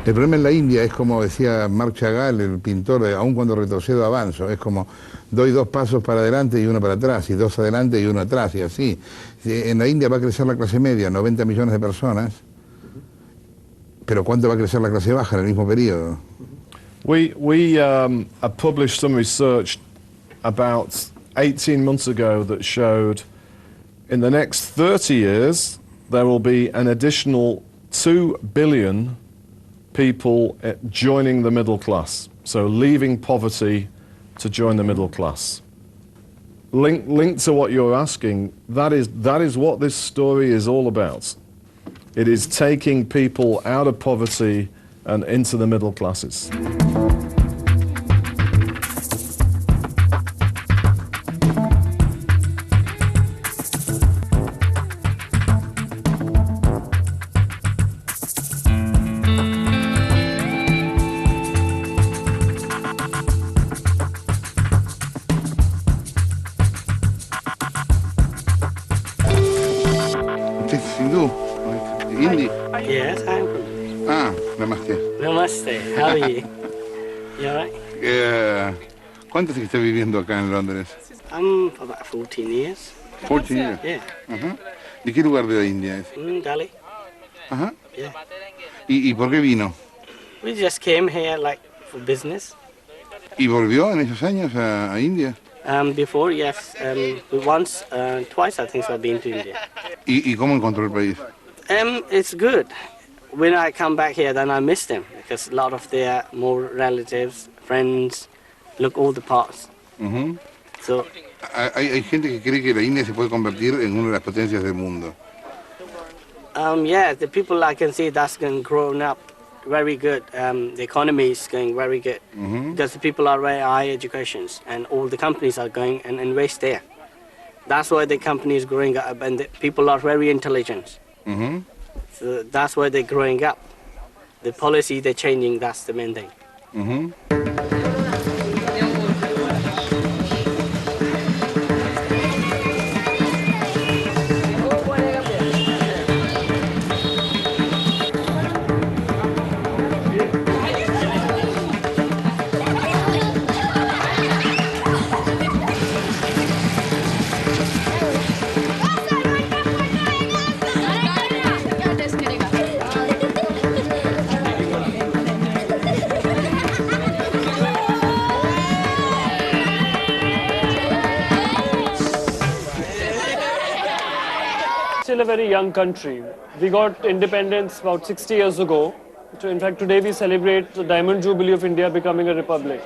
El problema en la India es como decía Marc Chagall, el pintor, aun cuando retrocedo avanzo, es como doy 2 pasos para adelante y 1 para atrás, y 2 adelante y 1 atrás, y así. En la India va a crecer la clase media, 90 millones de personas, pero ¿cuánto va a crecer la clase baja en el mismo periodo? We published some research about 18 months ago that showed in the next 30 years there will be an additional 2 billion people joining the middle class, so leaving poverty to join the middle class. Linked to what you're asking, that is what this story is all about. It is taking people out of poverty and into the middle classes. Yes, I'm from. Ah, namaste. Namaste. How are you? You alright? ¿Cuánto hace que está viviendo acá en Londres? I'm for about 14 years. 14 years. Yeah. Ajá. ¿De qué lugar de la India es? Delhi. Ajá. Yeah. ¿Y por qué vino? We just came here like for business. ¿Y volvió en esos años a India? Before, yes. Once, twice I think so I've been to India. ¿Y cómo encontró el país? It's good. When I come back here, then I miss them because a lot of their more relatives, friends, look all the parts. So, Hay gente que cree que la India se puede convertir en una de las potencias del mundo. yeah, the people I can see that's going growing up very good. The economy is going very good because the people are very high educations and all the companies are going and invest there. That's why the company is growing up and the people are very intelligent. So that's why they're growing up. The policy they're changing, that's the main thing. Still a very young country. We got independence about 60 years ago. So in fact, today we celebrate the Diamond Jubilee of India becoming a republic.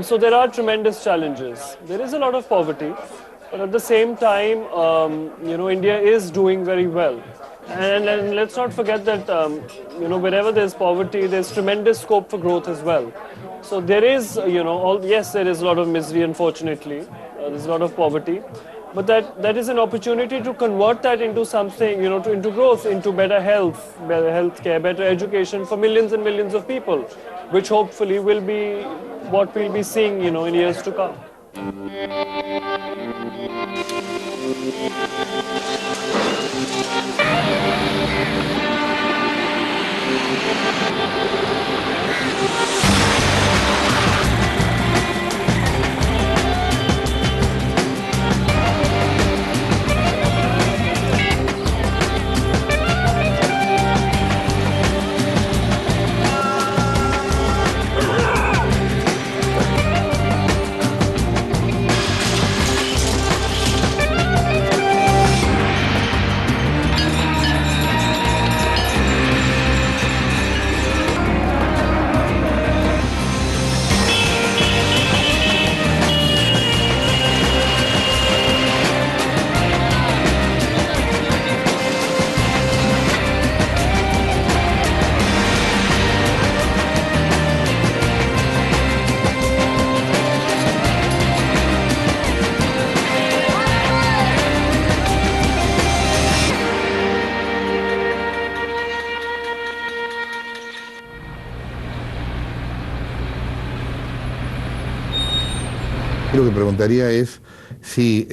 So there are tremendous challenges. There is a lot of poverty, but at the same time, India is doing very well. And let's not forget that, wherever there's poverty, there's tremendous scope for growth as well. So there is, yes, there is a lot of misery, unfortunately. There's a lot of poverty. But that is an opportunity to convert that into something, into growth, into better healthcare, better education for millions and millions of people, which hopefully will be what we'll be seeing, in years to come. Lo que preguntaría es si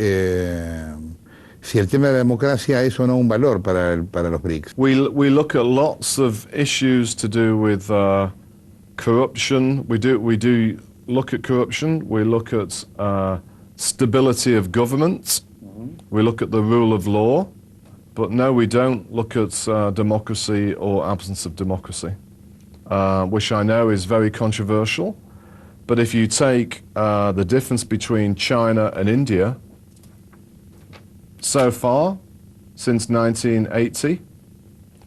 si el tema de la democracia es o no un valor para los BRICS. We look at lots of issues to do with corruption. We do look at corruption. We look at stability of government. We look at the rule of law. But no, we don't look at democracy or absence of democracy, which I know is very controversial. But if you take the difference between China and India, so far, since 1980,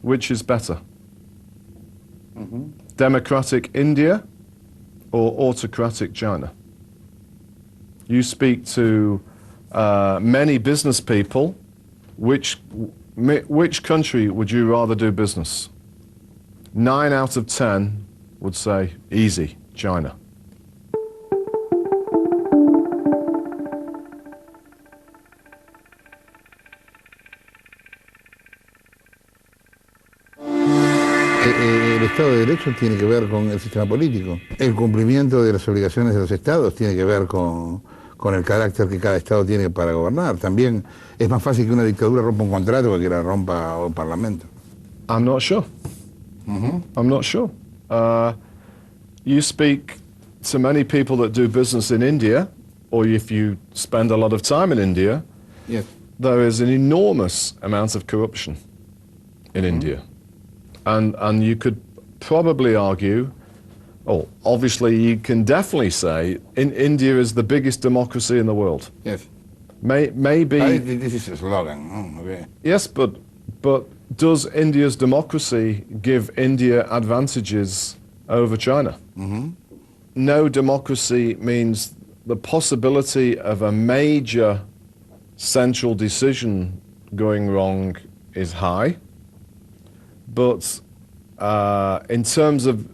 which is better? Democratic India or autocratic China? You speak to many business people, which country would you rather do business? 9 out of 10 would say, easy, China. El Estado de Derecho tiene que ver con el sistema político. El cumplimiento de las obligaciones de los Estados tiene que ver con el carácter que cada Estado tiene para gobernar. También es más fácil que una dictadura rompa un contrato que la rompa un parlamento. I'm not sure. I'm not sure. You speak to many people that do business in India, or if you spend a lot of time in India, Yes. there is an enormous amount of corruption in India. And you could probably argue, obviously you can definitely say India is the biggest democracy in the world. Yes. Maybe... This is a slogan. Okay. Yes, but does India's democracy give India advantages over China? No democracy means the possibility of a major central decision going wrong is high. But in terms of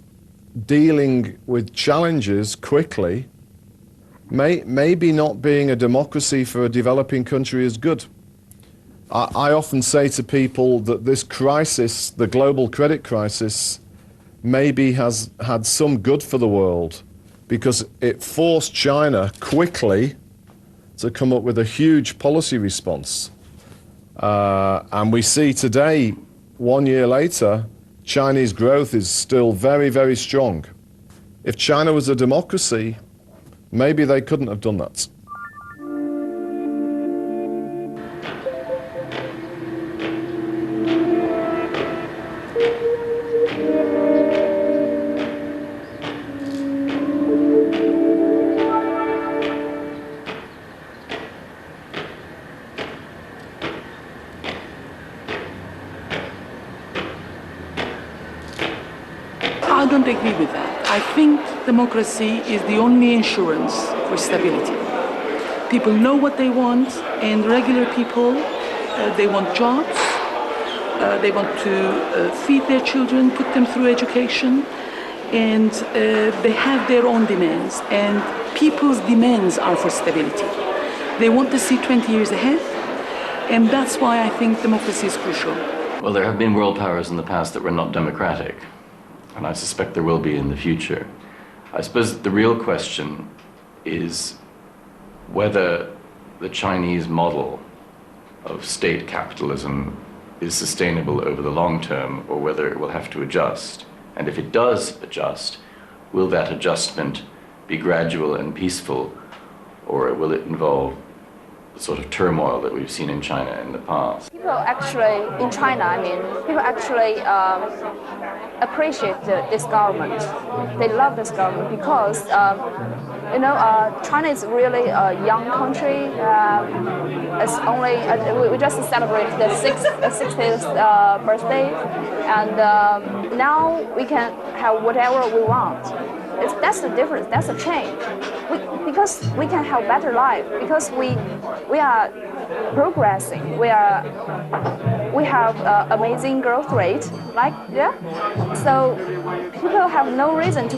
dealing with challenges quickly, maybe not being a democracy for a developing country is good. I often say to people that this crisis, the global credit crisis, maybe has had some good for the world because it forced China quickly to come up with a huge policy response. And we see today, 1 year later, Chinese growth is still very, very strong. If China was a democracy, maybe they couldn't have done that. I don't agree with that. I think democracy is the only insurance for stability. People know what they want, and regular people, they want jobs, they want to feed their children, put them through education, and they have their own demands, and people's demands are for stability. They want to see 20 years ahead, and that's why I think democracy is crucial. Well, there have been world powers in the past that were not democratic, and I suspect there will be in the future. I suppose the real question is whether the Chinese model of state capitalism is sustainable over the long term, or whether it will have to adjust. And if it does adjust, will that adjustment be gradual and peaceful, or will it involve the sort of turmoil that we've seen in China in the past? People actually, in China, people actually appreciate this government. They love this government because, China is really a young country. It's only, we just celebrated the 60th birthday, and now we can have whatever we want. That's the difference, that's the change. Because we can have better life, because we are progressing, we have amazing growth rate, so people have no reason to